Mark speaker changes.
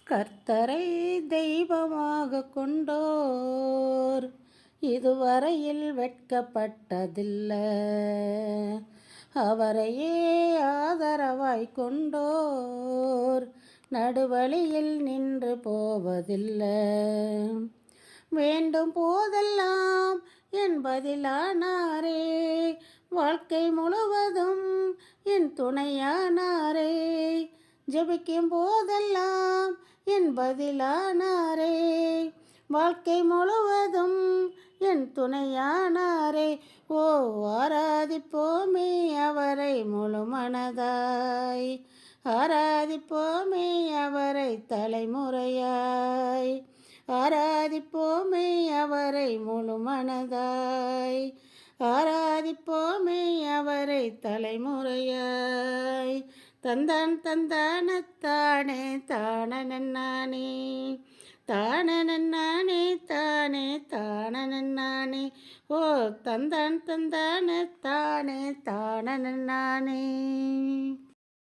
Speaker 1: கர்த்தரை தெய்வமாக கொண்டோர் இதுவரையில் வெட்கப்பட்டதில்லை. அவரையே ஆதரவாய் கொண்டோர் நடுவழியில் நின்று போவதில்லை. வேண்டும் போதெல்லாம் என் பதிலானாரே, வாழ்க்கை முழுவதும் என் துணையானாரே. ஜெபிக்கும் போதெல்லாம் என் பதிலானாரே, வாழ்க்கை முழுவதும் என் துணையானாரே. ஓ, ஆராதிப்போமே அவரை முழு மனதாய், ஆராதிப்போமே அவரை தலைமுறையாய், ஆராதிப்போமே அவரை முழு மனதாய், ஆராதிப்போமே அவரை தலைமுறையாய். தந்தான் தந்தானத்தானே தானனன்னானே, தானனன்னானே தானே தானனன்னானே. ஓ, தந்தான் தந்தானத்தானே தானனன்னானே.